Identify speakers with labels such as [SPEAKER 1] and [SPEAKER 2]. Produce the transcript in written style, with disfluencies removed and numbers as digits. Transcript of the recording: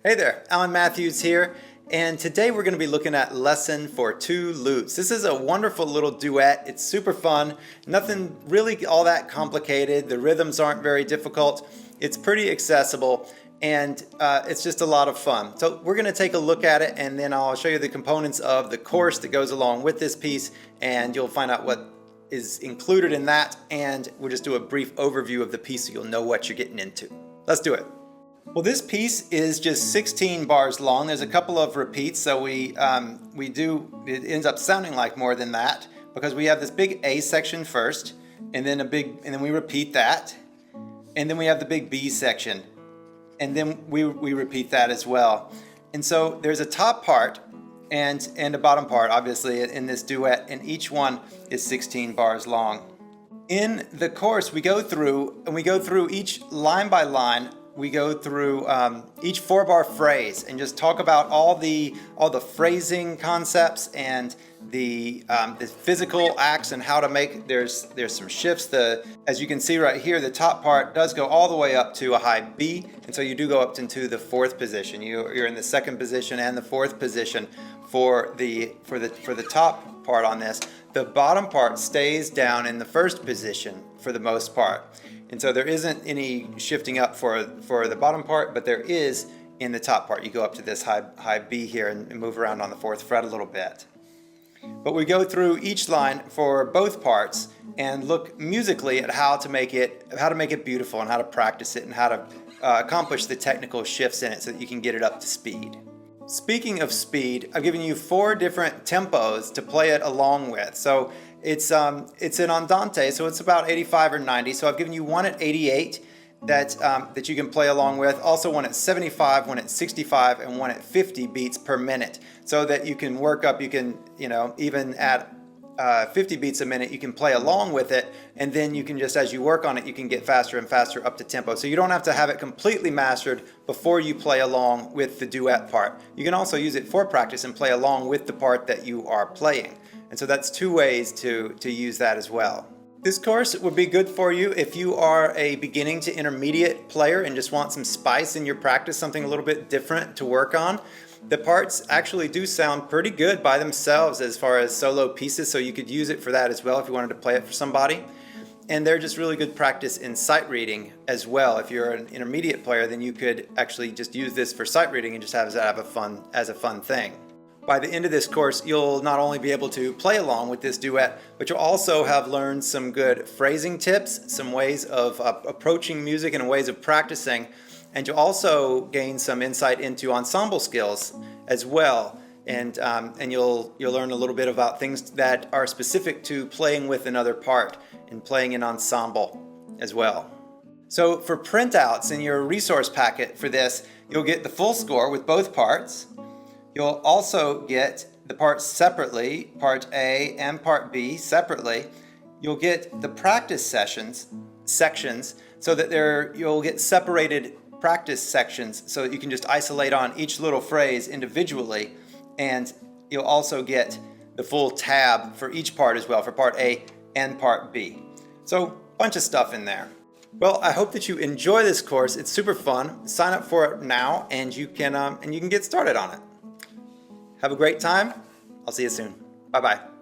[SPEAKER 1] Hey there, Alan Mathews here, and today we're going to be looking at lesson for 2 lutes. This is a wonderful little duet. It's super fun, nothing really all that complicated. The rhythms aren't very difficult. It's pretty accessible, and it's just a lot of fun. So we're going to take a look at it, and then I'll show you the components of the course that goes along with this piece, and you'll find out what is included in that, and we'll just do a brief overview of the piece so you'll know what you're getting into. Let's do it. Well, this piece is just 16 bars long. There's a couple of repeats, so it ends up sounding like more than that because we have this big A section first, and then we repeat that, and then we have the big B section, and then we repeat that as well. And so there's a top part and a bottom part, obviously, in this duet, and each one is 16 bars long. In the course, we go through each line by line. We go through each 4-bar phrase and just talk about all the phrasing concepts and the physical acts and how to make. There's some shifts. As you can see right here, the top part does go all the way up to a high B, and so you do go up into the 4th position. You're in the 2nd position and the 4th position for the top part on this. The bottom part stays down in the 1st position for the most part. And so there isn't any shifting up for the bottom part, but there is in the top part. You go up to this high B here and move around on the 4th fret a little bit. But we go through each line for both parts and look musically at how to make it beautiful and how to practice it and how to accomplish the technical shifts in it so that you can get it up to speed. Speaking of speed, I've given you 4 different tempos to play it along with. So it's an andante, so it's about 85 or 90. So I've given you one at 88 that you can play along with. Also one at 75, one at 65, and one at 50 beats per minute. So that you can work up, even at 50 beats a minute, you can play along with it, and then you can just, as you work on it, you can get faster and faster up to tempo. So you don't have to have it completely mastered before you play along with the duet part. You can also use it for practice and play along with the part that you are playing. And so that's 2 ways to use that as well. This course would be good for you if you are a beginning to intermediate player and just want some spice in your practice, something a little bit different to work on. The parts actually do sound pretty good by themselves as far as solo pieces, so you could use it for that as well if you wanted to play it for somebody. And they're just really good practice in sight reading as well. If you're an intermediate player, then you could actually just use this for sight reading and just have a fun thing. By the end of this course, you'll not only be able to play along with this duet, but you'll also have learned some good phrasing tips, some ways of approaching music and ways of practicing, and you'll also gain some insight into ensemble skills as well. And you'll learn a little bit about things that are specific to playing with another part and playing in ensemble as well. So for printouts in your resource packet for this, you'll get the full score with both parts. You'll also get the parts separately, part A and part B separately. You'll get the practice sections so that you'll get separated practice sections so that you can just isolate on each little phrase individually, and you'll also get the full tab for each part as well, for part A and part B. So a bunch of stuff in there. Well, I hope that you enjoy this course. It's super fun. Sign up for it now and you can get started on it. Have a great time. I'll see you soon. Bye-bye.